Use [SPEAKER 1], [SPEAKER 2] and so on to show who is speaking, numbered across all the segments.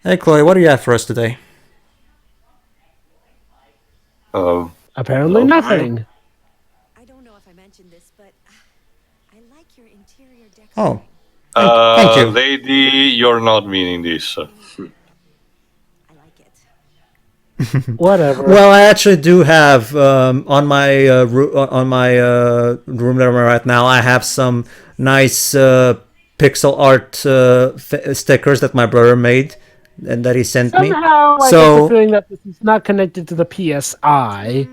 [SPEAKER 1] Hey, Chloe, what do you have for us today?
[SPEAKER 2] Apparently nothing.
[SPEAKER 3] I don't know if I mentioned this, but I like your interior
[SPEAKER 1] Oh,
[SPEAKER 3] decorating.
[SPEAKER 1] thank you.
[SPEAKER 4] Lady, you're not meaning this.
[SPEAKER 3] I like it.
[SPEAKER 2] Whatever.
[SPEAKER 1] Well, I actually do have on my room that I'm in right now. I have some nice pixel art stickers that my brother made and that he sent me.
[SPEAKER 2] Somehow I get the
[SPEAKER 1] So,
[SPEAKER 2] feeling that this is not connected to the PSI.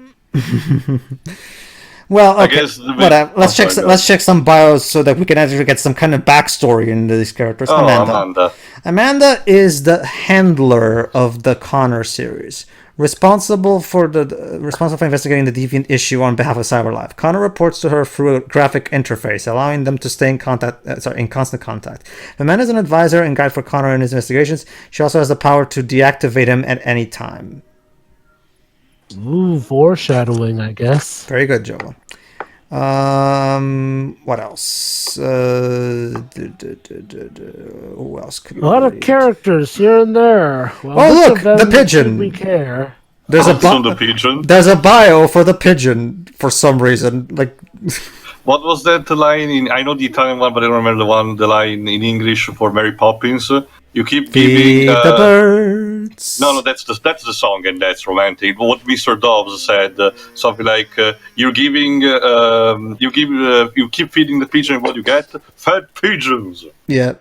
[SPEAKER 1] well,
[SPEAKER 4] I
[SPEAKER 1] okay,
[SPEAKER 4] guess the big-
[SPEAKER 1] whatever. Let's
[SPEAKER 4] Oh,
[SPEAKER 1] check.
[SPEAKER 4] sorry,
[SPEAKER 1] Let's check some bios so that we can actually get some kind of backstory into these characters.
[SPEAKER 4] Oh,
[SPEAKER 1] Amanda.
[SPEAKER 4] Amanda.
[SPEAKER 1] Amanda is the handler of the Connor series, responsible for investigating the deviant issue on behalf of CyberLife. Connor reports to her through a graphic interface, allowing them to stay in constant contact. Amanda is an advisor and guide for Connor in his investigations. She also has the power to deactivate him at any time.
[SPEAKER 2] Ooh, foreshadowing, I guess.
[SPEAKER 1] Very good, Joel. What else? Who else could
[SPEAKER 2] A lot of
[SPEAKER 1] read?
[SPEAKER 2] characters here and there. Well,
[SPEAKER 1] Oh,
[SPEAKER 2] which
[SPEAKER 1] look,
[SPEAKER 2] of them
[SPEAKER 1] the pigeon.
[SPEAKER 2] should we care?
[SPEAKER 1] There's a
[SPEAKER 4] Also the pigeon.
[SPEAKER 1] There's a bio for the pigeon for some reason. Like,
[SPEAKER 4] What was that line in? I know the Italian one, but I don't remember the line in English for Mary Poppins. You keep giving.
[SPEAKER 1] feed the birds.
[SPEAKER 4] No, that's the song, and that's romantic. What Mr. Dobbs said, something like, "You're giving, you keep feeding the pigeon, and what you get? Fat pigeons."
[SPEAKER 1] Yeah.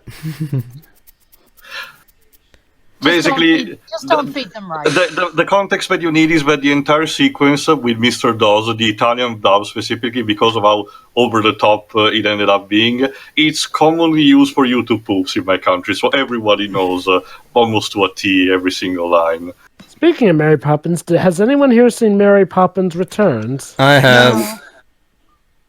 [SPEAKER 4] Basically,
[SPEAKER 5] just don't feed them right.
[SPEAKER 4] the context that you need is that the entire sequence with Mr. Dawes, the Italian dub specifically, because of how over the top it ended up being, it's commonly used for YouTube poofs in my country, so everybody knows almost to a T every single line.
[SPEAKER 2] Speaking of Mary Poppins, has anyone here seen Mary Poppins Returns?
[SPEAKER 1] I have.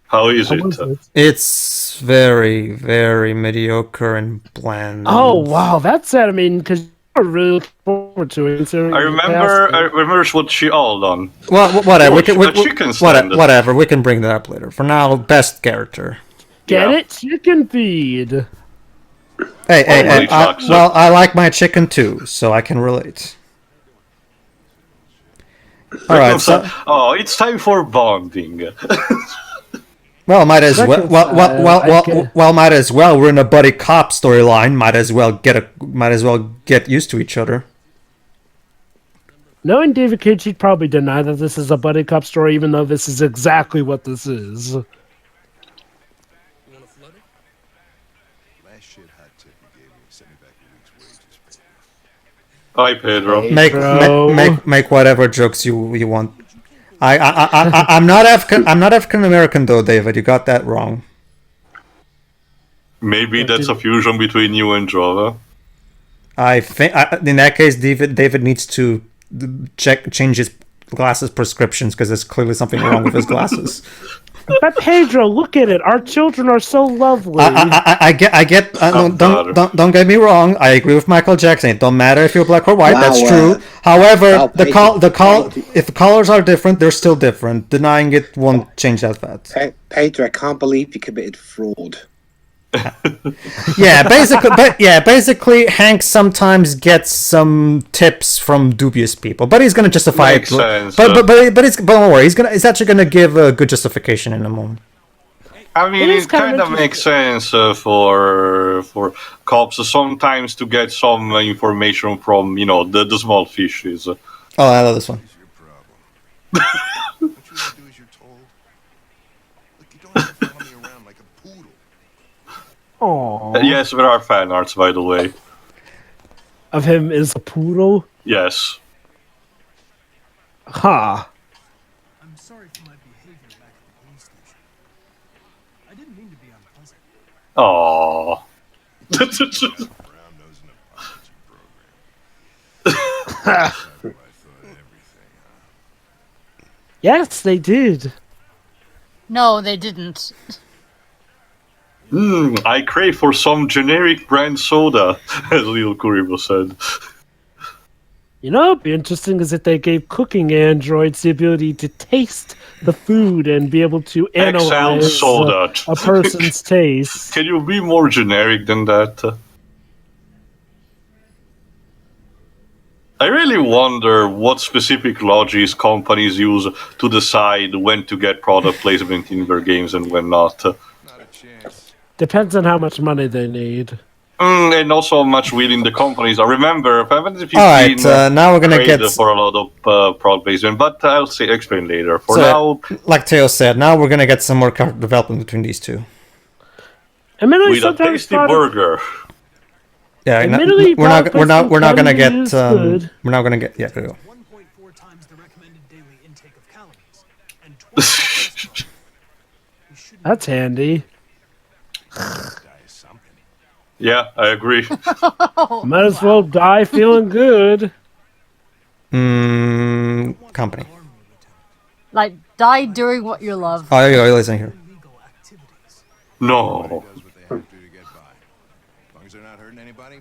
[SPEAKER 4] How is
[SPEAKER 2] How
[SPEAKER 4] it?
[SPEAKER 2] was it?
[SPEAKER 1] It's very, very mediocre and bland.
[SPEAKER 2] Oh, wow, that's sad. I mean, because you're really looking forward to it.
[SPEAKER 4] I remember what she all done.
[SPEAKER 1] Well, whatever.
[SPEAKER 4] Oh, a chicken stand.
[SPEAKER 1] Whatever. We can bring that up later. For now, best character.
[SPEAKER 2] Get
[SPEAKER 4] Yeah.
[SPEAKER 2] it? Chicken feed.
[SPEAKER 1] Hey.
[SPEAKER 4] shucks.
[SPEAKER 1] I like my chicken too, so I can relate. All right. So,
[SPEAKER 4] Oh, it's time for bonding.
[SPEAKER 1] well, might as well.
[SPEAKER 2] Reconcile,
[SPEAKER 1] Might as well. We're in a buddy cop storyline. Might as well get used to each other.
[SPEAKER 2] Knowing David Cage, he'd probably deny that this is a buddy cop story, even though this is exactly what this is.
[SPEAKER 4] Hi, Pedro.
[SPEAKER 1] Make whatever jokes you want. I'm not African American though, David. You got that wrong.
[SPEAKER 4] Maybe that's a fusion between you and Jova.
[SPEAKER 1] I think in that case, David needs to change his glasses prescriptions because there's clearly something wrong with his glasses.
[SPEAKER 2] But Pedro, look at it. Our children are so lovely.
[SPEAKER 1] I get. Don't get me wrong. I agree with Michael Jackson. It don't matter if you're black or white.
[SPEAKER 6] Wow,
[SPEAKER 1] that's true. However,
[SPEAKER 6] wow,
[SPEAKER 1] if the colors are different, they're still different. Denying it won't change that fact.
[SPEAKER 6] Pedro, I can't believe you committed fraud.
[SPEAKER 1] Basically, Hank sometimes gets some tips from dubious people, but he's gonna justify
[SPEAKER 4] Makes
[SPEAKER 1] it.
[SPEAKER 4] sense,
[SPEAKER 1] but don't worry, he's actually gonna give a good justification in a moment.
[SPEAKER 4] I mean,
[SPEAKER 2] It is
[SPEAKER 4] it
[SPEAKER 2] kind
[SPEAKER 4] kind
[SPEAKER 2] of
[SPEAKER 4] of makes sense for cops sometimes to get some information from the small fishes.
[SPEAKER 1] Oh, I love this one.
[SPEAKER 2] Aww.
[SPEAKER 4] Yes, there are fan arts, by the way.
[SPEAKER 2] Of him is a poodle?
[SPEAKER 4] Yes.
[SPEAKER 2] Ha.
[SPEAKER 7] I'm sorry for my behavior back at the police station. I didn't mean to be unpleasant.
[SPEAKER 4] Aww.
[SPEAKER 2] Yes, they did.
[SPEAKER 5] No, they didn't.
[SPEAKER 4] I crave for some generic brand soda, as Lil Kuribo said.
[SPEAKER 2] You know, it'd be interesting is if they gave cooking androids the ability to taste the food and be able to analyze
[SPEAKER 4] soda.
[SPEAKER 2] a person's taste.
[SPEAKER 4] Can you be more generic than that? I really wonder what specific logics companies use to decide when to get product placement in their games and when not.
[SPEAKER 8] Not a chance.
[SPEAKER 2] Depends on how much money they need.
[SPEAKER 4] And also how much willing the companies are. Remember, Final Fantasy 15
[SPEAKER 1] Alright, now we're gonna
[SPEAKER 4] traded
[SPEAKER 1] get...
[SPEAKER 4] for a lot of product placement, but I'll explain later. For
[SPEAKER 1] So,
[SPEAKER 4] now,
[SPEAKER 1] like Teo said, now we're gonna get some more character development between these two.
[SPEAKER 2] Admittedly,
[SPEAKER 4] with a
[SPEAKER 2] sometimes
[SPEAKER 4] tasty
[SPEAKER 2] product-
[SPEAKER 4] burger.
[SPEAKER 1] Yeah,
[SPEAKER 2] Admittedly,
[SPEAKER 1] we're not
[SPEAKER 2] product
[SPEAKER 1] gonna get
[SPEAKER 2] placement is good.
[SPEAKER 1] we're not gonna get, yeah, there you go.
[SPEAKER 7] 1.4 times the recommended daily intake of calories, and twice we shouldn't
[SPEAKER 2] That's handy.
[SPEAKER 4] Yeah, I agree.
[SPEAKER 2] Might as well die feeling good.
[SPEAKER 1] Company.
[SPEAKER 5] Like, die doing what you love.
[SPEAKER 1] Oh, there you go, listen here.
[SPEAKER 7] illegal activities.
[SPEAKER 4] No.
[SPEAKER 8] Does what they have to do to get by. As long as they're not hurting anybody,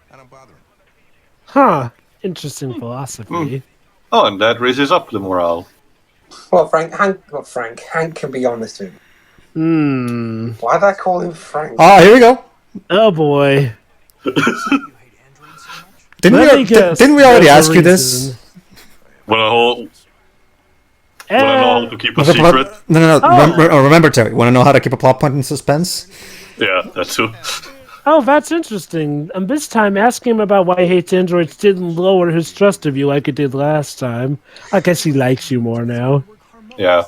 [SPEAKER 8] I don't bother them.
[SPEAKER 2] Huh. Interesting philosophy.
[SPEAKER 4] Oh, and that raises up the morale.
[SPEAKER 6] Well, Hank can be honest with me.
[SPEAKER 2] Hmm.
[SPEAKER 6] Why did I call him Frank?
[SPEAKER 1] Oh, here we go.
[SPEAKER 2] Oh boy.
[SPEAKER 1] Didn't
[SPEAKER 2] Let me
[SPEAKER 1] we,
[SPEAKER 2] guess.
[SPEAKER 1] didn't we already
[SPEAKER 2] There's a
[SPEAKER 1] ask you this?
[SPEAKER 4] Wanna know how to keep a
[SPEAKER 1] No,
[SPEAKER 4] secret?
[SPEAKER 1] no.
[SPEAKER 2] Oh.
[SPEAKER 1] Remember, Terry. Want to know how to keep a plot point in suspense?
[SPEAKER 4] Yeah, that too.
[SPEAKER 2] Oh, that's interesting. And this time, asking him about why he hates androids didn't lower his trust of you like it did last time. I guess he likes you more now.
[SPEAKER 4] Yeah.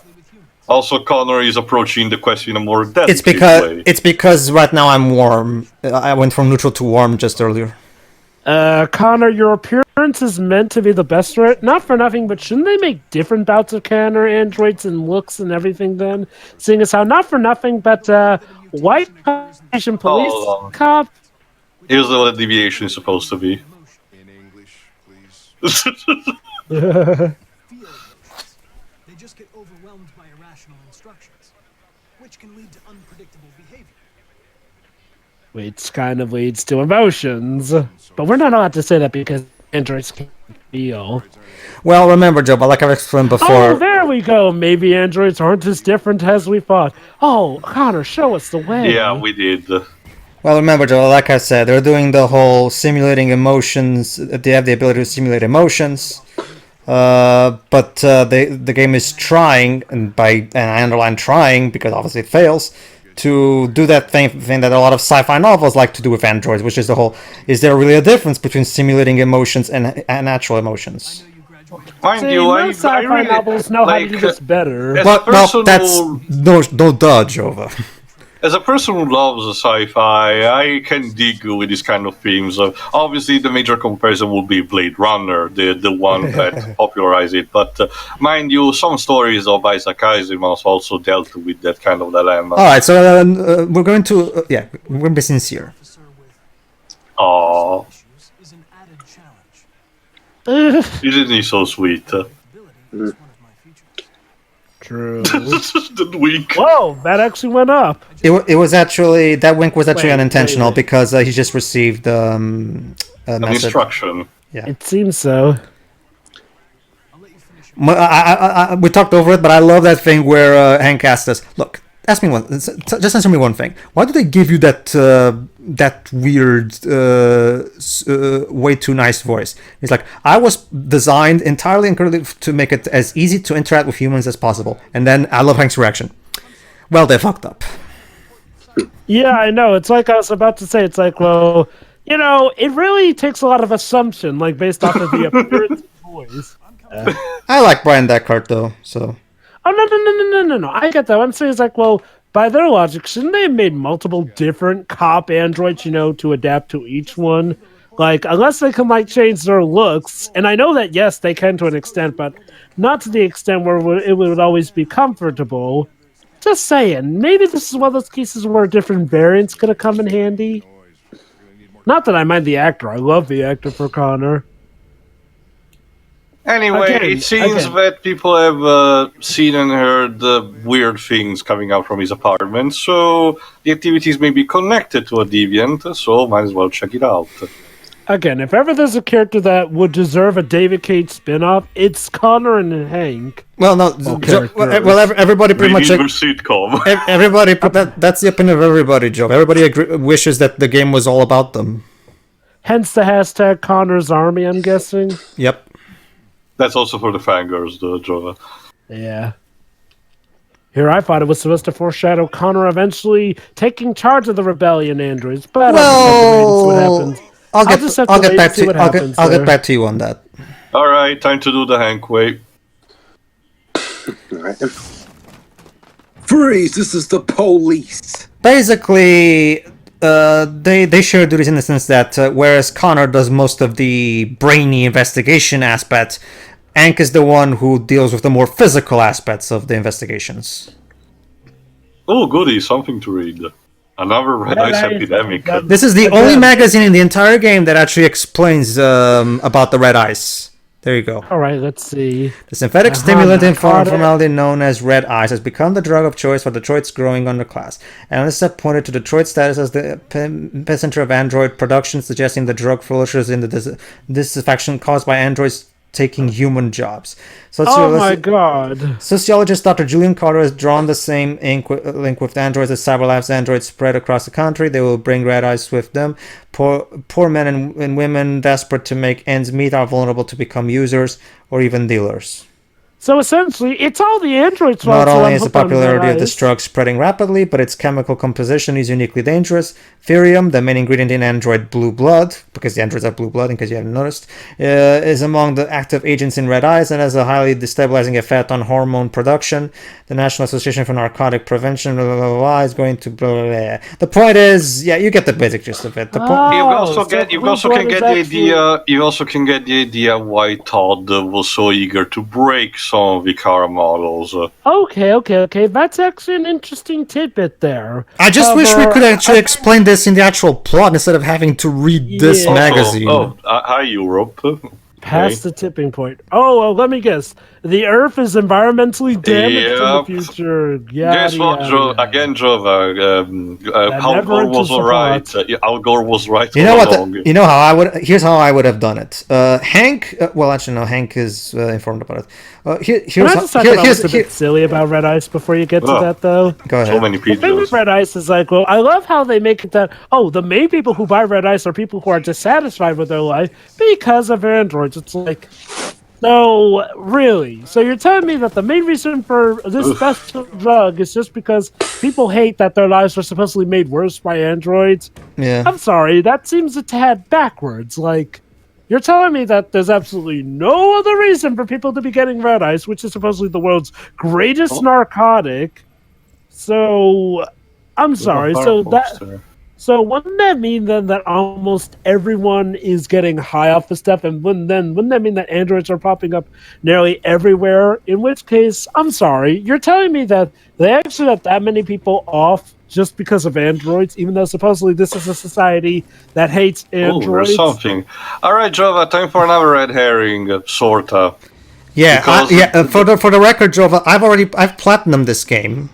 [SPEAKER 4] Also, Connor is approaching the question in a more delicate way.
[SPEAKER 1] It's because right now I'm warm. I went from neutral to warm just earlier.
[SPEAKER 2] Connor, your appearance is meant to be the best, right? Not for nothing, but shouldn't they make different bouts of Connor androids and looks and everything then? Seeing as how, not for nothing, but white Asian police
[SPEAKER 4] Oh.
[SPEAKER 2] cop.
[SPEAKER 4] Here's what a deviation is supposed to be.
[SPEAKER 8] In English, please.
[SPEAKER 7] They just get overwhelmed by irrational instructions, which can lead to unpredictable behavior.
[SPEAKER 2] Which kind of leads to emotions. But we're not allowed to say that because androids can't feel.
[SPEAKER 1] Well, remember, Joe, but like I've explained before...
[SPEAKER 2] Oh, there we go. Maybe androids aren't as different as we thought. Oh, Connor, show us the way.
[SPEAKER 4] Yeah, we did.
[SPEAKER 1] Well, remember, Joe, like I said, they're doing the whole simulating emotions. They have the ability to simulate emotions. But the game is trying, and I underline trying because obviously it fails, to do that thing that a lot of sci-fi novels like to do with androids, which is the whole: is there really a difference between simulating emotions and natural emotions?
[SPEAKER 4] Mind
[SPEAKER 2] See,
[SPEAKER 4] you,
[SPEAKER 2] most
[SPEAKER 4] I
[SPEAKER 2] sci-fi
[SPEAKER 4] really
[SPEAKER 2] novels know how to do
[SPEAKER 4] like,
[SPEAKER 2] this better.
[SPEAKER 4] as a
[SPEAKER 1] Well,
[SPEAKER 4] person
[SPEAKER 1] that's
[SPEAKER 4] who,
[SPEAKER 1] no duh, Jova.
[SPEAKER 4] as a person who loves sci-fi, I can dig with these kind of themes. Obviously, the major comparison would be Blade Runner, the one that popularized it. But mind you, some stories of Isaac Asimov also dealt with that kind of dilemma.
[SPEAKER 1] All right, so we're going to we're going to be sincere.
[SPEAKER 7] Officer with
[SPEAKER 4] Aww,
[SPEAKER 7] issues is an added challenge.
[SPEAKER 4] isn't he so sweet?
[SPEAKER 7] Ability is one of my features.
[SPEAKER 2] True.
[SPEAKER 4] The wink.
[SPEAKER 2] Whoa, that actually went up.
[SPEAKER 1] It was actually that wink was actually
[SPEAKER 2] Wait,
[SPEAKER 1] unintentional
[SPEAKER 2] wait.
[SPEAKER 1] because he just received a
[SPEAKER 4] An
[SPEAKER 1] message.
[SPEAKER 4] instruction.
[SPEAKER 2] It seems so.
[SPEAKER 7] I'll let you finish your
[SPEAKER 1] We talked over it, but I love that thing where Hank asked us, "Look, ask me one. Just answer me one thing. Why do they give you that weird, way too nice voice?" He's like, "I was designed entirely to make it as easy to interact with humans as possible." And then I love Hank's reaction. Well, they fucked up.
[SPEAKER 2] Yeah, I know. It's like I was about to say. It's like, well, you know, it really takes a lot of assumption, like based off of the appearance and voice.
[SPEAKER 1] I like Brian Deckard though, so.
[SPEAKER 2] Oh, no. I get that. What I'm saying is like, well, by their logic, shouldn't they have made multiple different cop androids, you know, to adapt to each one? Like, unless they can, like, change their looks. And I know that, yes, they can to an extent, but not to the extent where it would always be comfortable. Just saying, maybe this is one of those cases where different variants could have come in handy. Not that I mind the actor. I love the actor for Connor.
[SPEAKER 4] Anyway,
[SPEAKER 2] Again,
[SPEAKER 4] it seems
[SPEAKER 2] again.
[SPEAKER 4] that people have seen and heard weird things coming out from his apartment, so the activities may be connected to a deviant, so might as well check it out.
[SPEAKER 2] Again, if ever there's a character that would deserve a David Cage spin-off, it's Connor and Hank.
[SPEAKER 1] Well, no. Everybody pretty much.
[SPEAKER 4] Maybe in their sitcom.
[SPEAKER 1] Everybody. That's the opinion of everybody, Joe. Everybody wishes that the game was all about them.
[SPEAKER 2] Hence the hashtag Connor's Army, I'm guessing.
[SPEAKER 1] Yep.
[SPEAKER 4] That's also for the fangirls, though, Jova.
[SPEAKER 2] Yeah. Here I thought it was supposed to foreshadow Connor eventually taking charge of the rebellion androids, but
[SPEAKER 1] Well, I'll get back to you on that.
[SPEAKER 4] All right, time to do the Hank way.
[SPEAKER 6] All right then. Freeze! This is the police.
[SPEAKER 1] Basically, they share duties in the sense that whereas Connor does most of the brainy investigation aspect, Hank is the one who deals with the more physical aspects of the investigations.
[SPEAKER 4] Oh, goody, something to read. Another Red Ice epidemic.
[SPEAKER 1] This is the only magazine in the entire game that actually explains about the Red Ice. There you go.
[SPEAKER 2] All right, let's see.
[SPEAKER 1] The synthetic stimulant in formaldehyde known as Red Ice has become the drug of choice for Detroit's growing underclass. Analysts have pointed to Detroit's status as the epicenter of android production, suggesting the drug flourishes in the disaffection caused by androids taking human jobs.
[SPEAKER 2] Oh my god.
[SPEAKER 1] Sociologist Dr. Julian Carter has drawn the same link with androids as CyberLab's androids spread across the country. They will bring red eyes with them. Poor men and women desperate to make ends meet are vulnerable to become users or even dealers.
[SPEAKER 2] So essentially, it's all the androids'
[SPEAKER 1] Not only is the popularity of this drug spreading rapidly, but its chemical composition is uniquely dangerous. Therium, the main ingredient in android blue blood, because the androids have blue blood, in case you haven't noticed, is among the active agents in red eyes and has a highly destabilizing effect on hormone production. The National Association for Narcotic Prevention is going to blah, blah, blah. The point is, yeah, you get the basic gist of it. You
[SPEAKER 4] also can get the idea why Todd was so eager to break some of the car models.
[SPEAKER 2] Okay. That's actually an interesting tidbit there.
[SPEAKER 1] I just wish we could actually explain this in the actual plot instead of having to read this magazine.
[SPEAKER 4] Hi, Europe.
[SPEAKER 2] Past the tipping point. Oh, let me guess. The Earth is environmentally damaged in the future.
[SPEAKER 4] Guess what, again, Jova? Al Gore was alright. Al Gore was right.
[SPEAKER 1] You know what? You know how I would. Here's how I would have done it. Hank. Well, actually, no. Hank is informed about it. Here's
[SPEAKER 2] what's a bit silly about Red Ice before you get to that, though.
[SPEAKER 1] Go ahead.
[SPEAKER 4] So many people.
[SPEAKER 2] The thing with Red Ice is like, well, I love how they make it that. Oh, the main people who buy Red Ice are people who are dissatisfied with their life because of androids. It's like. No, really. So you're telling me that the main reason for this special drug is just because people hate that their lives are supposedly made worse by androids?
[SPEAKER 1] Yeah.
[SPEAKER 2] I'm sorry, that seems a tad backwards. Like, you're telling me that there's absolutely no other reason for people to be getting red ice, which is supposedly the world's greatest narcotic. So, I'm sorry. So wouldn't that mean then that almost everyone is getting high off the stuff, and wouldn't that mean that androids are popping up nearly everywhere? In which case, I'm sorry, you're telling me that they actually let that many people off just because of androids, even though supposedly this is a society that hates androids?
[SPEAKER 4] Oh, there's something. All right, Jova, time for another red herring, sorta.
[SPEAKER 1] Yeah, for the record, Jova, I've platinumed this game.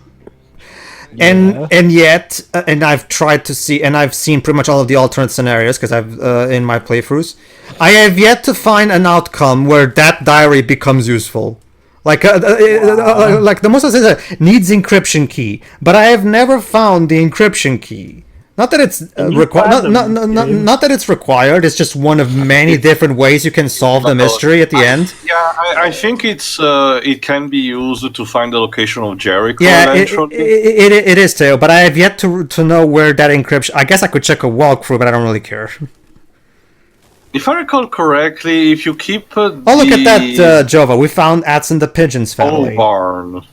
[SPEAKER 1] And yet I've tried to see, and I've seen pretty much all of the alternate scenarios because I've in my playthroughs. I have yet to find an outcome where that diary becomes useful. Like the most of it needs encryption key, but I have never found the encryption key. Not that it's required. Not that it's required. It's just one of many different ways you can solve the mystery at the end.
[SPEAKER 4] Yeah, I think it can be used to find the location of Jericho.
[SPEAKER 1] Yeah, it is too. But I have yet to know where that encryption. I guess I could check a walkthrough, but I don't really care.
[SPEAKER 4] If I recall correctly, if you keep
[SPEAKER 1] look at that, Jova. We found ats in the pigeons family.
[SPEAKER 4] Oh, barn.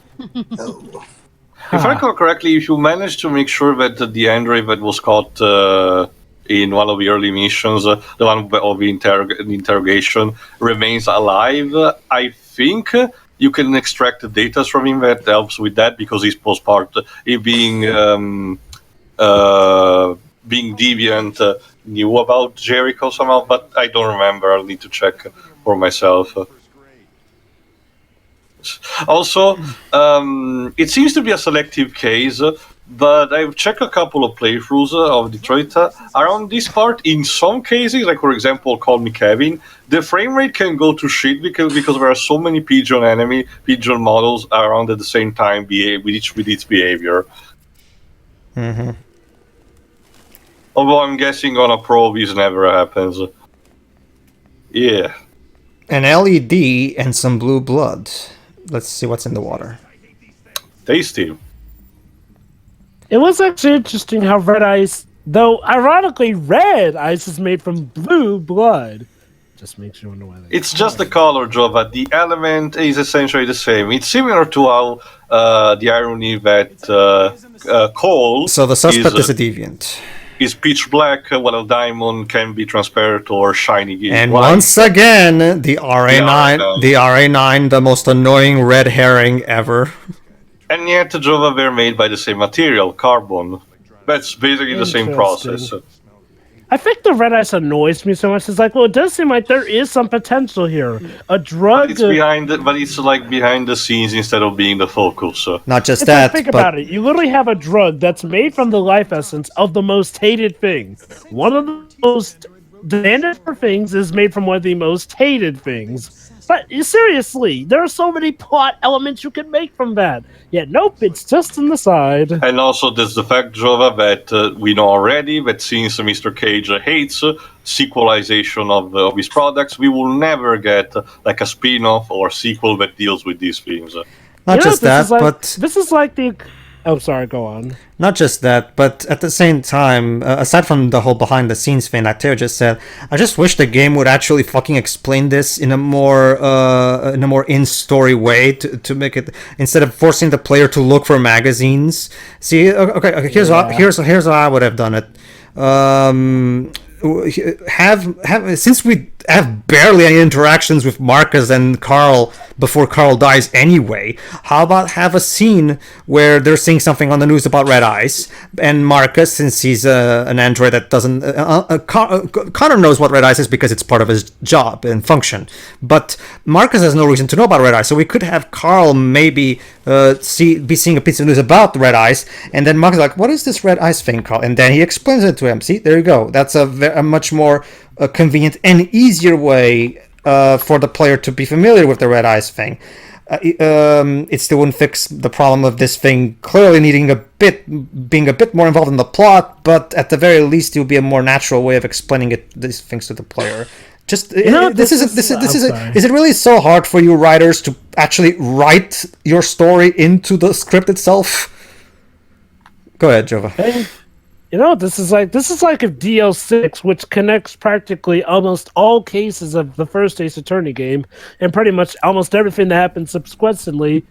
[SPEAKER 4] If I recall correctly, if you manage to make sure that the android that was caught in one of the early missions, the one of the interrogation, remains alive, I think you can extract the data from him that helps with that, because he's being deviant knew about Jericho somehow, but I don't remember. I'll need to check for myself. Also, it seems to be a selective case, but I've checked a couple of playthroughs of Detroit. Around this part, in some cases, like for example, Call Me Kevin, the frame rate can go to shit because there are so many pigeon models around at the same time with its behavior.
[SPEAKER 1] Mm-hmm.
[SPEAKER 4] Although I'm guessing on a Pro this never happens. Yeah.
[SPEAKER 1] An LED and some blue blood. Let's see what's in the water.
[SPEAKER 4] Tasty.
[SPEAKER 2] It was actually interesting how red ice, though ironically red ice is made from blue blood. Just makes you wonder why.
[SPEAKER 4] It's just the color, Jova. The element is essentially the same. It's similar to how the irony that coal
[SPEAKER 1] So the suspect is a deviant.
[SPEAKER 4] is pitch black, while a diamond can be transparent or shiny.
[SPEAKER 1] And
[SPEAKER 4] white.
[SPEAKER 1] once again, the RA9, the RA9, the most annoying red herring ever.
[SPEAKER 4] And yet, Jova were made by the same material, carbon. That's basically the same process.
[SPEAKER 2] I think the red ice annoys me so much. It's like, well, it does seem like there is some potential here. A drug.
[SPEAKER 4] It's behind, but it's like behind the scenes instead of being the focus.
[SPEAKER 1] Not just
[SPEAKER 2] If
[SPEAKER 1] that,
[SPEAKER 2] I think
[SPEAKER 1] but
[SPEAKER 2] about it, you literally have a drug that's made from the life essence of the most hated thing. One of the most demanded for things is made from one of the most hated things. But seriously, there are so many plot elements you can make from that. Yet nope, it's just on the side.
[SPEAKER 4] And also, there's the fact, Jova, that we know already that since Mr. Cage hates sequelization of his products, we will never get like a spin-off or sequel that deals with these themes.
[SPEAKER 1] not just that, but
[SPEAKER 2] this is like the. Oh, sorry. Go on.
[SPEAKER 1] not just that, but at the same time, aside from the whole behind-the-scenes thing like Teo just said, I just wish the game would actually fucking explain this in a more in-story way to make it, instead of forcing the player to look for magazines. See, okay, here's how I would have done it. Since we have barely any interactions with Markus and Carl before Carl dies anyway, how about have a scene where they're seeing something on the news about red ice, and Markus, since he's an android that doesn't Connor knows what red ice is because it's part of his job and function, but Markus has no reason to know about red ice, so we could have Carl maybe be seeing a piece of news about red ice, and then Markus is like, what is this red ice thing, Carl? And then he explains it to him. See, there you go. That's a much more convenient and easier way for the player to be familiar with the red ice thing. It still wouldn't fix the problem of this thing clearly needing being a bit more involved in the plot, but at the very least it would be a more natural way of explaining these things to the player. Just is it really so hard for you writers to actually write your story into the script itself? Go ahead, Jova.
[SPEAKER 2] Hey, this is like if DL6, which connects practically almost all cases of the first Ace Attorney game, and pretty much almost everything that happened subsequently.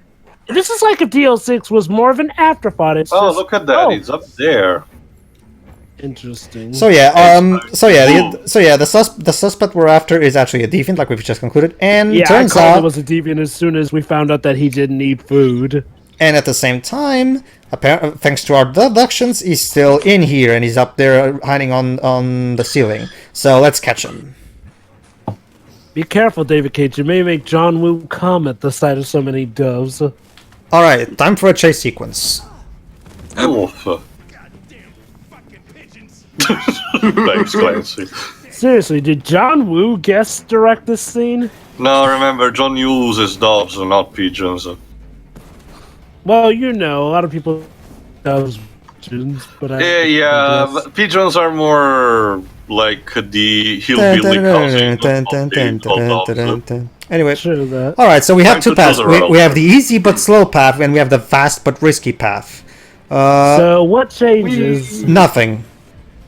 [SPEAKER 2] This is like if DL6 was more of an afterthought. It's just,
[SPEAKER 4] look at that! It's up there.
[SPEAKER 2] Interesting.
[SPEAKER 1] So the suspect we're after is actually a deviant, like we've just concluded, and turns
[SPEAKER 2] I called
[SPEAKER 1] out
[SPEAKER 2] it was a deviant as soon as we found out that he didn't need food.
[SPEAKER 1] And at the same time, thanks to our deductions, he's still in here and he's up there hiding on the ceiling. So let's catch him.
[SPEAKER 2] Be careful, David Cage. You may make John Woo come at the sight of so many doves.
[SPEAKER 1] Alright, time for a chase sequence.
[SPEAKER 4] Oof. Thanks, Clancy.
[SPEAKER 2] Seriously, did John Woo guest direct this scene?
[SPEAKER 4] No, remember, John uses doves and not pigeons.
[SPEAKER 2] Well, a lot of people doves pigeons, but
[SPEAKER 4] but pigeons are more like the hillbilly cousin.
[SPEAKER 1] Anyway,
[SPEAKER 2] Sure that.
[SPEAKER 1] alright, so we have two
[SPEAKER 4] Time to
[SPEAKER 1] paths.
[SPEAKER 4] do the road.
[SPEAKER 1] We have the easy but slow path, and we have the fast but risky path.
[SPEAKER 2] So what changes?
[SPEAKER 1] Nothing.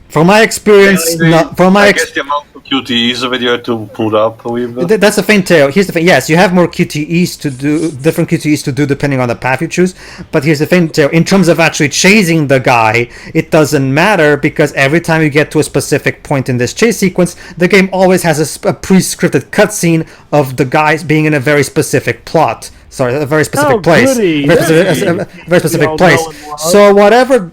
[SPEAKER 1] From my experience,
[SPEAKER 4] I guess the amount of QTEs that you have to put up with.
[SPEAKER 1] That's the thing, Teo. Here's the thing. Yes, you have more QTEs to do, different QTEs to do depending on the path you choose. But here's the thing, Teo. In terms of actually chasing the guy, it doesn't matter because every time you get to a specific point in this chase sequence, the game always has a pre-scripted cutscene of the guys being in a very specific plot. Sorry, a very specific place.
[SPEAKER 2] Goody.
[SPEAKER 1] A very specific place. So whatever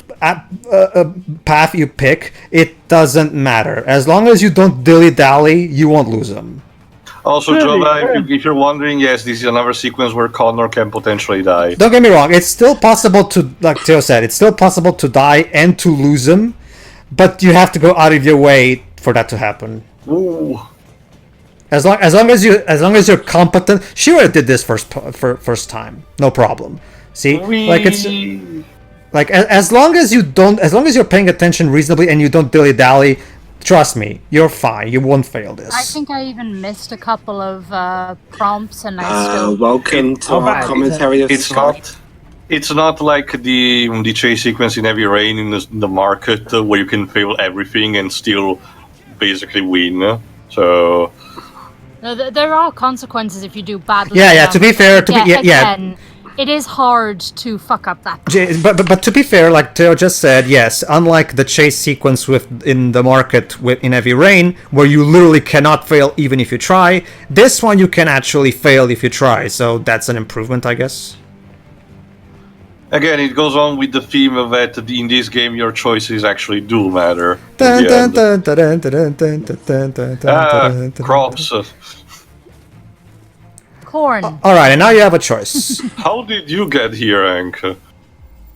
[SPEAKER 1] path you pick, it doesn't matter. As long as you don't dilly-dally, you won't lose them.
[SPEAKER 4] Also, Jova, if you're wondering, yes, this is another sequence where Connor can potentially die.
[SPEAKER 1] Don't get me wrong, it's still possible to, like Teo said, it's still possible to die and to lose them, but you have to go out of your way for that to happen.
[SPEAKER 4] Ooh.
[SPEAKER 1] As long as you're competent, she already did this first time, no problem. See, like it's Like as long as you're paying attention reasonably and you don't dilly dally, trust me, you're fine. You won't fail this.
[SPEAKER 5] I think I even missed a couple of prompts, and I still.
[SPEAKER 6] Welcome to our
[SPEAKER 2] Alright.
[SPEAKER 6] commentary of Scott.
[SPEAKER 4] It's not like the chase sequence in Heavy Rain in the market where you can fail everything and still basically win. So
[SPEAKER 5] No, there are consequences if you do badly.
[SPEAKER 1] Yeah. To be fair,
[SPEAKER 5] again, it is hard to fuck up that.
[SPEAKER 1] But to be fair, like Theo just said, yes. Unlike the chase sequence in the market in Heavy Rain, where you literally cannot fail even if you try, this one you can actually fail if you try. So that's an improvement, I guess.
[SPEAKER 4] again, it goes on with the theme of that in this game your choices actually do matter. Crops.
[SPEAKER 5] Corn.
[SPEAKER 1] All right, and now you have a choice.
[SPEAKER 4] How did you get here, Hank?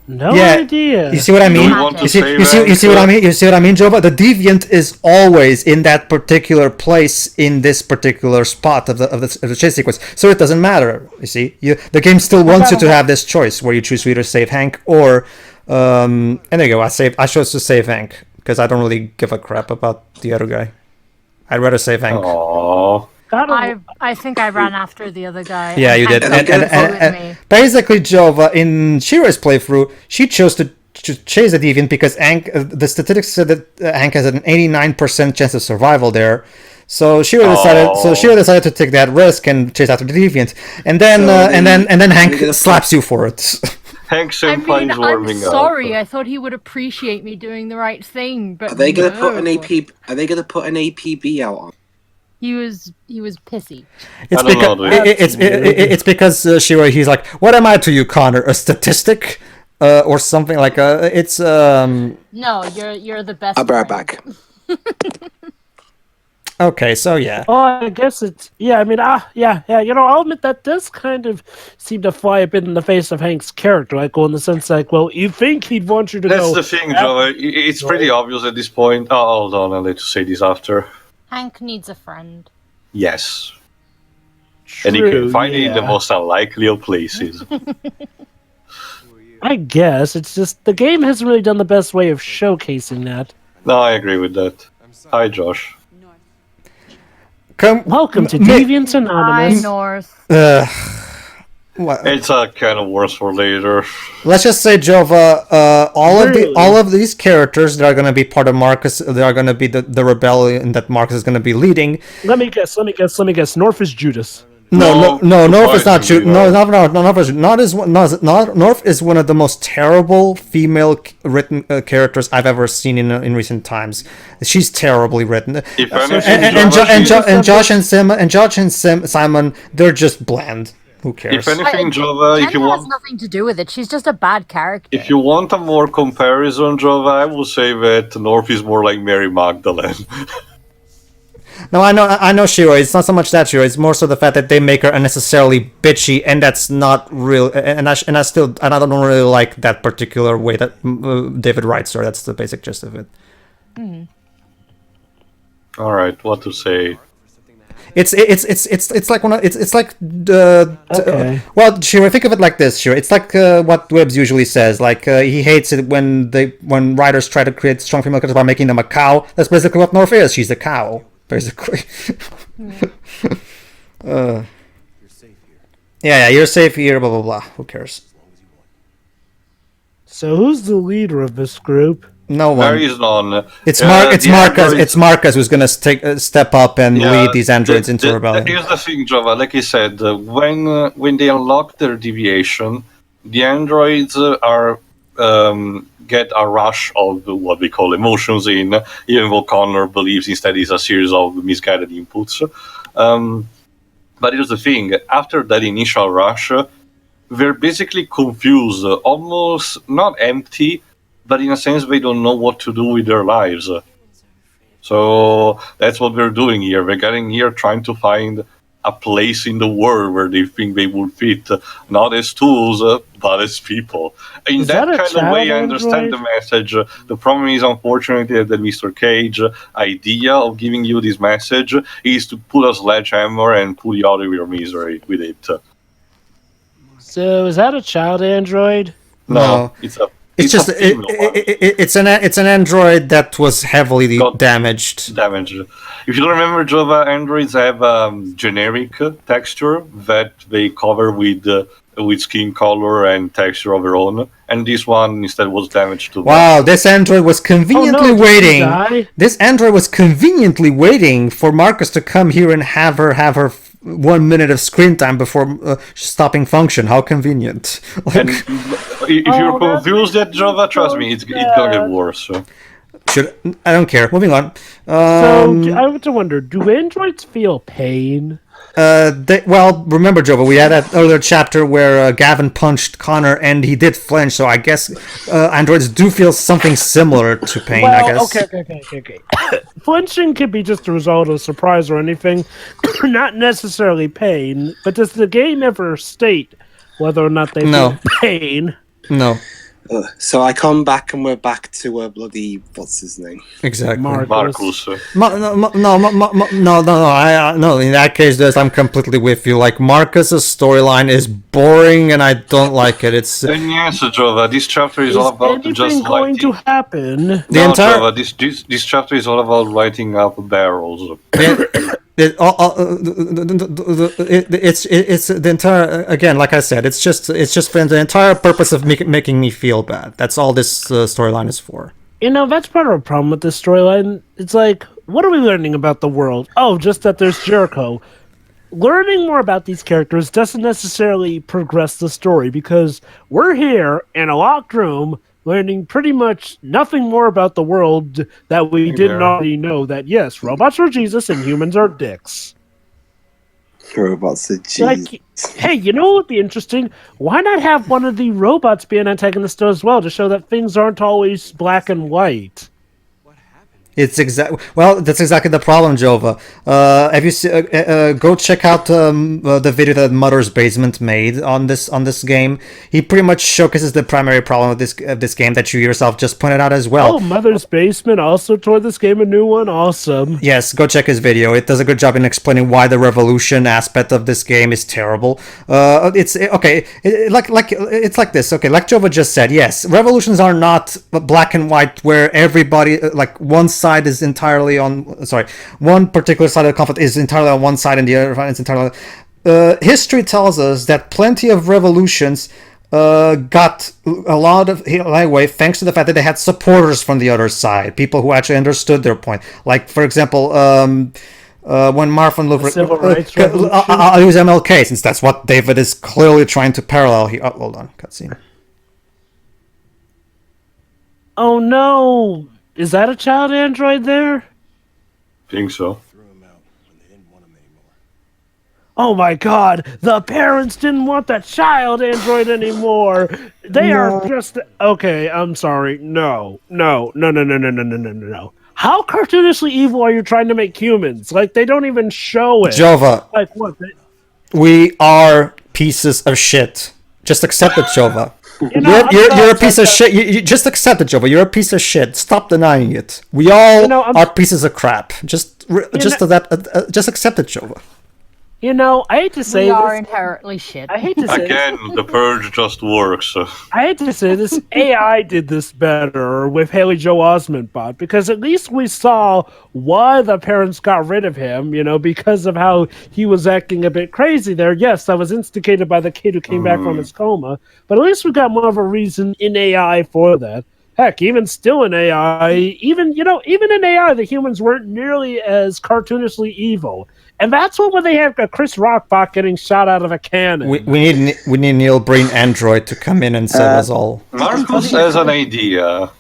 [SPEAKER 2] No
[SPEAKER 1] Yeah,
[SPEAKER 2] idea.
[SPEAKER 1] You see what I mean?
[SPEAKER 4] you want to
[SPEAKER 1] You see,
[SPEAKER 4] save
[SPEAKER 1] you see what I
[SPEAKER 4] Hank?
[SPEAKER 1] mean? You see what I mean, Jova? The deviant is always in that particular place in this particular spot of the chase sequence, so it doesn't matter. You see, the game still wants you to have this choice where you choose to either save Hank or and there you go. I chose to save Hank because I don't really give a crap about the other guy. I'd rather save Hank.
[SPEAKER 4] Aww.
[SPEAKER 5] I think I ran after the other guy.
[SPEAKER 1] Yeah, you did. And basically, Jova, in Shiro's playthrough, she chose to chase the deviant because the statistics said that Hank has an 89% chance of survival there. So Shiro decided to take that risk and chase after the deviant, and then Hank slaps you for it.
[SPEAKER 4] Hank Senpai is warming
[SPEAKER 5] I'm sorry. I thought he would appreciate me doing the right thing, but
[SPEAKER 6] Are they going to put an AP? Are they going to put an APB out on?
[SPEAKER 5] He was pissy.
[SPEAKER 1] It's because Shiro, he's like, what am I to you, Connor? A statistic, or something like it's
[SPEAKER 5] No, you're the best.
[SPEAKER 6] I'll be right back.
[SPEAKER 1] Okay, so yeah.
[SPEAKER 2] Oh, I guess it's I mean, yeah. I'll admit that does kind of seem to fly a bit in the face of Hank's character, like, in the sense, like, well, you think he'd want you to
[SPEAKER 4] That's
[SPEAKER 2] go.
[SPEAKER 4] the thing, Joe. It's pretty obvious at this point. Oh, hold on, I'll let you say this after.
[SPEAKER 5] Hank needs a friend.
[SPEAKER 4] Yes.
[SPEAKER 2] True,
[SPEAKER 4] And you can find it in the most unlikely of places.
[SPEAKER 2] I guess it's just the game hasn't really done the best way of showcasing that.
[SPEAKER 4] No, I agree with that. Hi, Josh.
[SPEAKER 2] Welcome to Deviants Anonymous.
[SPEAKER 5] Hi, North.
[SPEAKER 4] It's a kind of worse for later.
[SPEAKER 1] Let's just say, Jova, all of these characters that are going to be part of Markus, they are going to be the rebellion that Markus is going to be leading.
[SPEAKER 2] Let me guess. North is Judas.
[SPEAKER 1] No, North is not Judas. North is one of the most terrible female written characters I've ever seen in recent times. She's terribly written.
[SPEAKER 4] If anything,
[SPEAKER 1] And Josh and Simon, they're just bland. Who cares?
[SPEAKER 4] If anything, Jova, if you
[SPEAKER 5] Jenna has
[SPEAKER 4] want,
[SPEAKER 5] nothing to do with it. She's just a bad character.
[SPEAKER 4] if you want a more comparison, Jova, I will say that North is more like Mary Magdalene.
[SPEAKER 1] No, I know Shiro. It's not so much that Shiro. It's more so the fact that they make her unnecessarily bitchy, and that's not real. And I don't really like that particular way that David writes her. That's the basic gist of it.
[SPEAKER 4] All right, what to say?
[SPEAKER 1] It's like
[SPEAKER 2] Okay.
[SPEAKER 1] well, Shiro, think of it like this, Shiro. It's like what Wibbs usually says. Like he hates it when writers try to create strong female characters by making them a cow. That's basically what North is. She's a cow, basically. Yeah, you're safe here. Blah blah blah. Who cares?
[SPEAKER 2] So who's the leader of this group?
[SPEAKER 1] No
[SPEAKER 4] There
[SPEAKER 1] one.
[SPEAKER 4] is none.
[SPEAKER 1] It's
[SPEAKER 4] The
[SPEAKER 1] Markus.
[SPEAKER 4] androids-
[SPEAKER 1] It's Markus who's gonna step up and lead these androids into rebellion.
[SPEAKER 4] Here's the thing, Java. Like I said, when they unlock their deviation, the androids get a rush of what we call emotions in, even though Connor believes instead it's a series of misguided inputs. But here's the thing, after that initial rush, they're basically confused, almost not empty, but in a sense they don't know what to do with their lives. So that's what we're doing here. We're getting here trying to find a place in the world where they think they would fit, not as tools, but as people. In
[SPEAKER 2] Is
[SPEAKER 4] that
[SPEAKER 2] that a
[SPEAKER 4] kind of way, I
[SPEAKER 2] child
[SPEAKER 4] understand the
[SPEAKER 2] android?
[SPEAKER 4] message. The problem is, unfortunately, that Mr. Cage idea of giving you this message is to put a sledgehammer and pull you out of your misery with it.
[SPEAKER 2] So is that a child android?
[SPEAKER 1] No.
[SPEAKER 4] It's a
[SPEAKER 1] It's just
[SPEAKER 4] a female one.
[SPEAKER 1] it's an android that was heavily
[SPEAKER 4] Got
[SPEAKER 1] damaged.
[SPEAKER 4] damage. If you don't remember, Java androids have generic texture that they cover with skin color and texture of their own, and this one instead was damaged to.
[SPEAKER 1] Wow, this android was conveniently
[SPEAKER 2] Oh, no, did she
[SPEAKER 1] waiting.
[SPEAKER 2] die?
[SPEAKER 1] This android was conveniently waiting for Markus to come here and have her 1 minute of screen time before stopping function. How convenient!
[SPEAKER 4] And if you're confused yet, Java, trust me, it's gonna get worse. So.
[SPEAKER 1] I don't care. Moving on.
[SPEAKER 2] So I have to wonder: do androids feel pain?
[SPEAKER 1] Well, remember, Jova, we had that earlier chapter where Gavin punched Connor and he did flinch, so I guess androids do feel something similar to pain, I guess.
[SPEAKER 2] Okay. Flinching could be just a result of surprise or anything, not necessarily pain. But does the game ever state whether or not they feel pain?
[SPEAKER 1] No.
[SPEAKER 9] So I come back and we're back to bloody what's his name?
[SPEAKER 1] Exactly.
[SPEAKER 4] Markus.
[SPEAKER 1] No. In that case, I'm completely with you. Like Marcus's storyline is boring, and I don't like it. It's
[SPEAKER 4] And yes, Java, this chapter is all about just
[SPEAKER 2] anything going to happen?
[SPEAKER 4] Java, this chapter is all about lighting up barrels.
[SPEAKER 1] It's the entire, again, like I said, it's just for the entire purpose of making me feel bad. That's all this storyline is for.
[SPEAKER 2] You know, that's part of a problem with this storyline. It's like, what are we learning about the world? Oh, just that there's Jericho. Learning more about these characters doesn't necessarily progress the story, because we're here in a locked room learning pretty much nothing more about the world that we didn't already know, that yes, robots are Jesus and humans are dicks.
[SPEAKER 9] Robots are Jesus.
[SPEAKER 2] Like, hey, you know what would be interesting? Why not have one of the robots be an antagonist as well, to show that things aren't always black and white?
[SPEAKER 1] It's well, that's exactly the problem, Jova. Have you go check out the video that Mother's Basement made on this game. He pretty much showcases the primary problem of this game that you yourself just pointed out as well.
[SPEAKER 2] Oh, Mother's Basement also toward this game a new one. Awesome.
[SPEAKER 1] Yes, go check his video. It does a good job in explaining why the revolution aspect of this game is terrible. It's okay. It's like this. Okay, like Jova just said. Yes, revolutions are not black and white, where everybody like one side is entirely on. One particular side of the conflict is entirely on one side, and the other side is entirely. History tells us that plenty of revolutions got a lot of leeway thanks to the fact that they had supporters from the other side, people who actually understood their point. Like, for example, when Martin Luther,
[SPEAKER 2] Civil Rights Revolution.
[SPEAKER 1] I'll use MLK since that's what David is clearly trying to parallel here. Oh, hold on, cutscene.
[SPEAKER 2] Oh no! Is that a child android there?
[SPEAKER 4] Think so.
[SPEAKER 2] Oh my god, the parents didn't want the child android anymore. They are just okay, I'm sorry. No. How cartoonishly evil are you trying to make humans? Like, they don't even show it.
[SPEAKER 1] Jova,
[SPEAKER 2] Like, what?
[SPEAKER 1] we are pieces of shit. Just accept it, Jova. You're a piece of shit. You just accept it, Jova. You're a piece of shit. Stop denying it. We all are pieces of crap. Just accept it, Jova.
[SPEAKER 2] You know, I hate to say
[SPEAKER 5] We
[SPEAKER 2] this.
[SPEAKER 5] are inherently shit.
[SPEAKER 2] I hate to say
[SPEAKER 4] Again, the purge just works.
[SPEAKER 2] I hate to say this, AI did this better with Haley Joel Osment bot, because at least we saw why the parents got rid of him, you know, because of how he was acting a bit crazy there. Yes, that was instigated by the kid who came back from his coma, but at least we got more of a reason in AI for that. Heck, even still in AI, even in AI, the humans weren't nearly as cartoonishly evil. And that's when they have a Chris Rock bot getting shot out of a cannon.
[SPEAKER 1] We need Neil Breen Android to come in and save us all.
[SPEAKER 4] Markus has an idea.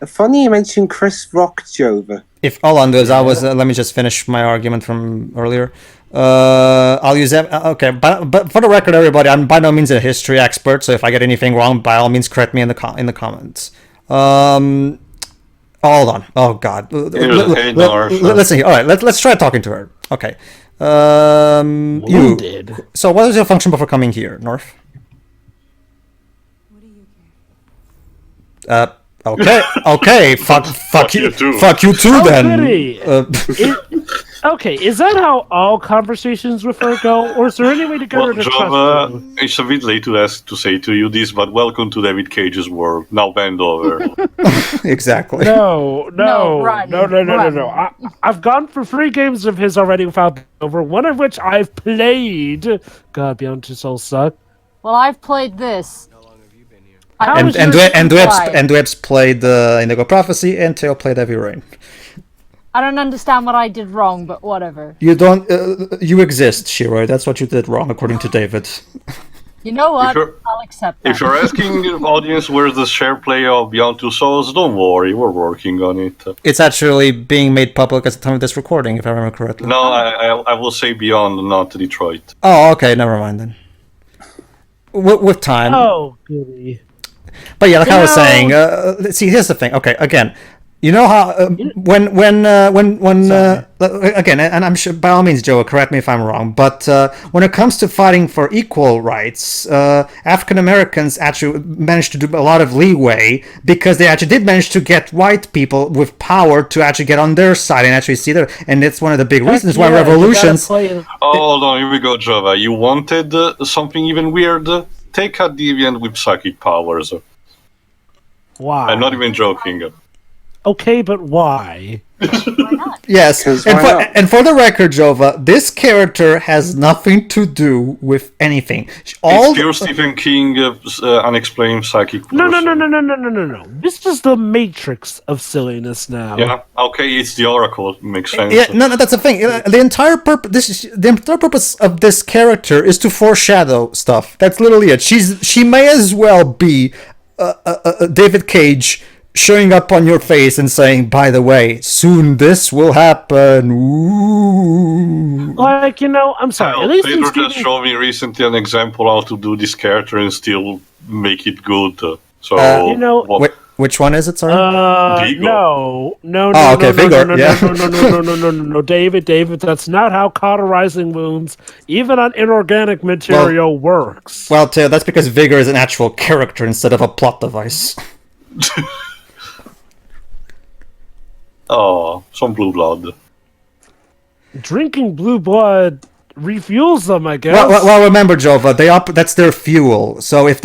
[SPEAKER 9] Funny you mentioned Chris Rock, Jova.
[SPEAKER 1] If all on those, let me just finish my argument from earlier. I'll use that. Okay, but for the record, everybody, I'm by no means a history expert, so if I get anything wrong, by all means, correct me in the comments. Hold on. Oh God. Listen here. All right. Let's try talking to her. Okay.
[SPEAKER 2] Wounded.
[SPEAKER 1] So, what was your function before coming here, North?
[SPEAKER 3] What do you care?
[SPEAKER 1] Okay, fuck you
[SPEAKER 4] too.
[SPEAKER 1] Fuck you too,
[SPEAKER 2] Oh,
[SPEAKER 1] then.
[SPEAKER 2] goody. Okay, is that how all conversations with her go, or is there any way to get
[SPEAKER 4] Well,
[SPEAKER 2] her to
[SPEAKER 4] Java,
[SPEAKER 2] trust you?
[SPEAKER 4] it's a bit late to say to you this, but welcome to David Cage's world. Now bend over.
[SPEAKER 1] Exactly.
[SPEAKER 2] No,
[SPEAKER 5] run, run.
[SPEAKER 2] I've gone for 3 games of his already without over, one of which I've played. God, Beyond Two Souls suck.
[SPEAKER 5] Well, I've played this.
[SPEAKER 2] How
[SPEAKER 5] I
[SPEAKER 1] And
[SPEAKER 2] is
[SPEAKER 5] was
[SPEAKER 1] and
[SPEAKER 2] your-
[SPEAKER 1] Dwebs played Indigo Prophecy, and Teo played Heavy Rain.
[SPEAKER 5] I don't understand what I did wrong, but whatever.
[SPEAKER 1] You don't. You exist, Shiro. That's what you did wrong, according to David.
[SPEAKER 5] You know what?
[SPEAKER 4] you're-
[SPEAKER 5] I'll accept that.
[SPEAKER 4] If you're asking the audience where's the share play of Beyond Two Souls, don't worry, we're working on it.
[SPEAKER 1] It's actually being made public at the time of this recording, if I remember correctly.
[SPEAKER 4] No, I will say Beyond, not Detroit.
[SPEAKER 1] Oh, okay. Never mind then. With time.
[SPEAKER 2] Oh, goody.
[SPEAKER 1] But yeah, like I was
[SPEAKER 2] know-
[SPEAKER 1] saying, see, here's the thing. Okay, again, you know how when again, and I'm sure by all means, Joe, correct me if I'm wrong, but when it comes to fighting for equal rights, African Americans actually managed to do a lot of leeway because they actually did manage to get white people with power to actually get on their side and actually see their. And it's one of the big reasons why
[SPEAKER 2] Yeah, you gotta
[SPEAKER 1] revolutions.
[SPEAKER 2] play-
[SPEAKER 4] Oh, hold on, here we go, Java. You wanted something even weird? Take a deviant with psychic powers.
[SPEAKER 2] Wow.
[SPEAKER 4] I'm not even joking.
[SPEAKER 2] Okay, but why?
[SPEAKER 5] Why not?
[SPEAKER 1] Yes,
[SPEAKER 9] 'Cause
[SPEAKER 1] and
[SPEAKER 9] why
[SPEAKER 1] for,
[SPEAKER 9] not?
[SPEAKER 1] and for the record, Jova, this character has nothing to do with anything. All
[SPEAKER 4] It's pure Stephen King unexplained psychic
[SPEAKER 2] No.
[SPEAKER 4] person.
[SPEAKER 2] This is the matrix of silliness now.
[SPEAKER 4] Yeah, okay, it's the Oracle. It makes sense.
[SPEAKER 1] Yeah, no, that's the thing. The entire purpose of this character is to foreshadow stuff. That's literally it. She may as well be David Cage showing up on your face and saying, "By the way, soon this will happen." Ooh.
[SPEAKER 2] Like, I'm sorry. At least in
[SPEAKER 4] Pedro
[SPEAKER 2] Stephen
[SPEAKER 4] just showed me recently an example how to do this character and still make it good. So, what-
[SPEAKER 1] Which one is it? Sorry.
[SPEAKER 2] No,
[SPEAKER 1] Oh, okay, Vigor, yeah.
[SPEAKER 2] no, David, that's not how cauterizing wounds, even on inorganic material, works.
[SPEAKER 1] Well, Teo, that's because Vigor is an actual character instead of a plot device.
[SPEAKER 4] Oh, some blue blood.
[SPEAKER 2] Drinking blue blood refuels them, I guess.
[SPEAKER 1] Well, remember, Jova, that's their fuel. So if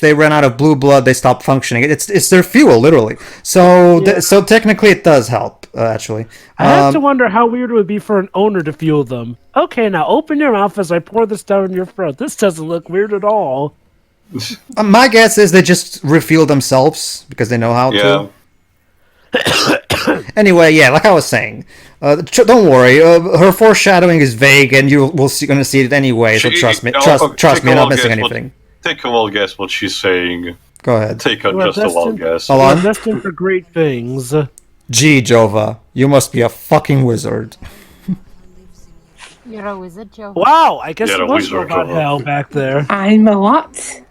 [SPEAKER 1] they run out of blue blood, they stop functioning. It's their fuel, literally. So so technically, it does help. Actually,
[SPEAKER 2] I have to wonder how weird it would be for an owner to fuel them. Okay, now open your mouth as I pour this down your throat. This doesn't look weird at all.
[SPEAKER 1] My guess is they just refuel themselves because they know how
[SPEAKER 4] Yeah.
[SPEAKER 1] to. Anyway, yeah, like I was saying, don't worry. Her foreshadowing is vague, and gonna see it anyway. So trust me, trust me, you're not missing anything.
[SPEAKER 4] Take a wild guess what she's saying.
[SPEAKER 1] Go ahead.
[SPEAKER 4] Take
[SPEAKER 2] You are
[SPEAKER 4] just a wild guess.
[SPEAKER 1] Hold
[SPEAKER 2] You're
[SPEAKER 1] on.
[SPEAKER 2] destined for great things.
[SPEAKER 1] Gee, Jova, you must be a fucking wizard.
[SPEAKER 5] You're a wizard, Joe.
[SPEAKER 2] Wow, I guess
[SPEAKER 4] Yeah,
[SPEAKER 2] it
[SPEAKER 4] the
[SPEAKER 2] was
[SPEAKER 4] wizard
[SPEAKER 2] about
[SPEAKER 4] of-
[SPEAKER 2] hell back there.
[SPEAKER 10] I'm a what?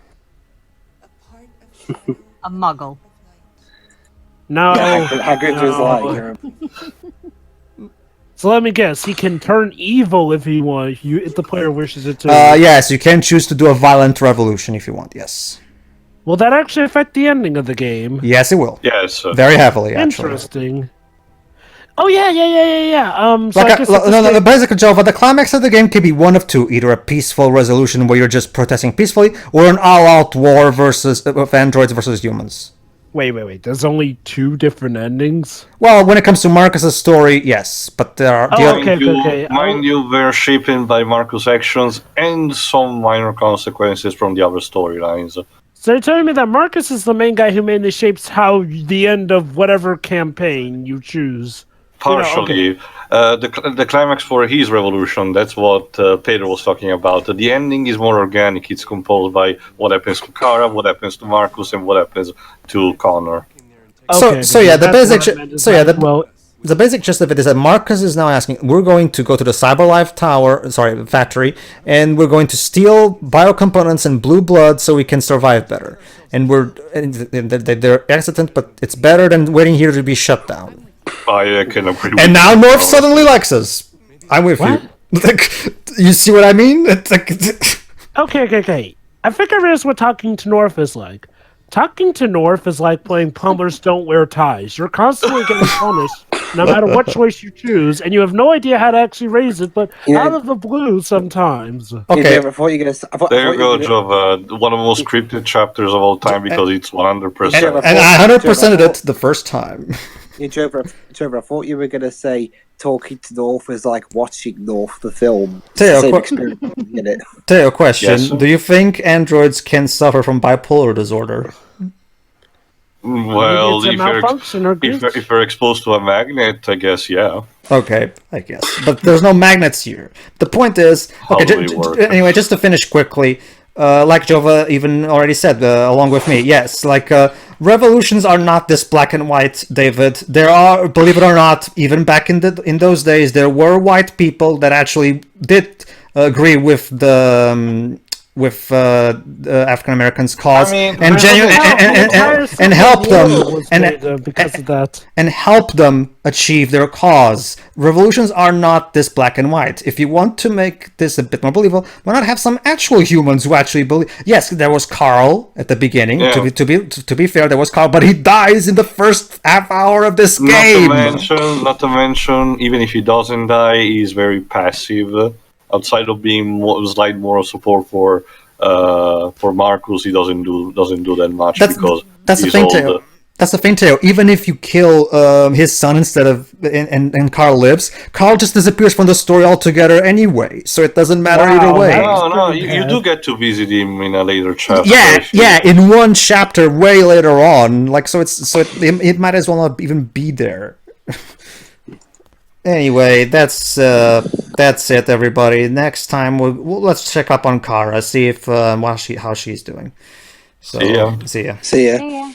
[SPEAKER 5] A muggle.
[SPEAKER 2] No.
[SPEAKER 9] Hagrid was like,
[SPEAKER 2] So let me guess. He can turn evil if he wants. If the player wishes it to.
[SPEAKER 1] Yes, you can choose to do a violent revolution if you want. Yes.
[SPEAKER 2] Will that actually affect the ending of the game?
[SPEAKER 1] Yes, it will.
[SPEAKER 4] Yes.
[SPEAKER 1] Very heavily, actually.
[SPEAKER 2] Interesting. Oh yeah. So I guess
[SPEAKER 1] No, basically, Jova, the climax of the game can be one of two: either a peaceful resolution where you're just protesting peacefully, or an all-out war of androids versus humans.
[SPEAKER 2] Wait. There's only 2 different endings.
[SPEAKER 1] Well, when it comes to Markus's story, yes, but there are.
[SPEAKER 2] Oh, okay.
[SPEAKER 4] Mind you, were shaped by Markus' actions and some minor consequences from the other storylines.
[SPEAKER 2] So you're telling me that Markus is the main guy who mainly shapes how the end of whatever campaign you choose.
[SPEAKER 4] Partially. The climax for his revolution, that's what Pedro was talking about. The ending is more organic. It's composed by what happens to Kara, what happens to Markus, and what happens to Connor.
[SPEAKER 1] The basic gist of it is that Markus is now asking, we're going to go to the CyberLife factory, and we're going to steal biocomponents and blue blood so we can survive better. And they're hesitant, but it's better than waiting here to be shut down.
[SPEAKER 4] I can agree with
[SPEAKER 1] And now
[SPEAKER 4] you.
[SPEAKER 1] North suddenly likes us. I'm with you. You see what I mean? It's like...
[SPEAKER 2] Okay. I think I realize what talking to North is like. talking to North is like playing plumbers don't wear ties. You're constantly getting punished, no matter what choice you choose, and you have no idea how to actually raise it, but out of the blue sometimes.
[SPEAKER 1] Okay.
[SPEAKER 9] I thought you were gonna.
[SPEAKER 4] There you go, Jova. One of the most scripted chapters of all time because it's 100%.
[SPEAKER 1] And I 100%ed it the first time.
[SPEAKER 9] Yeah, Trevor, I thought you were going to say talking to North is like watching North the film. It's the same experience, isn't it?
[SPEAKER 1] Tell you a question.
[SPEAKER 4] Yes.
[SPEAKER 1] Do you think androids can suffer from bipolar disorder?
[SPEAKER 4] Well,
[SPEAKER 2] Maybe it's a malfunction or glitch.
[SPEAKER 4] if you're exposed to a magnet, I guess, yeah.
[SPEAKER 1] Okay, I guess. But there's no magnets here. The point is... Okay,
[SPEAKER 4] How do they work?
[SPEAKER 1] anyway, just to finish quickly, like Jova even already said, along with me, yes, like, revolutions are not this black and white, David. There are, believe it or not, even back in those days, there were white people that actually did agree with the African Americans' cause, and help them
[SPEAKER 2] because of that.
[SPEAKER 1] and help them achieve their cause. Revolutions are not this black and white. If you want to make this a bit more believable, why not have some actual humans who actually believe? Yes, there was Carl at the beginning.
[SPEAKER 4] Yeah.
[SPEAKER 1] To be fair, there was Carl, but he dies in the first half hour of this game.
[SPEAKER 4] Not to mention, even if he doesn't die, he's very passive. Outside of being slight moral support for Markus, he doesn't do that much because
[SPEAKER 1] that's the
[SPEAKER 4] he's
[SPEAKER 1] thing,
[SPEAKER 4] old.
[SPEAKER 1] Teo. That's the thing, Teo. Even if you kill his son instead of and Carl lives, Carl just disappears from the story altogether anyway. So it doesn't matter either way.
[SPEAKER 4] No, you do get to visit him in a later chapter.
[SPEAKER 1] Yeah, in one chapter way later on. Like it might as well not even be there. Anyway, that's it, everybody. Next time let's check up on Kara, see if how she's doing. So,
[SPEAKER 4] See ya.
[SPEAKER 1] See ya.
[SPEAKER 9] See ya.
[SPEAKER 5] Yeah.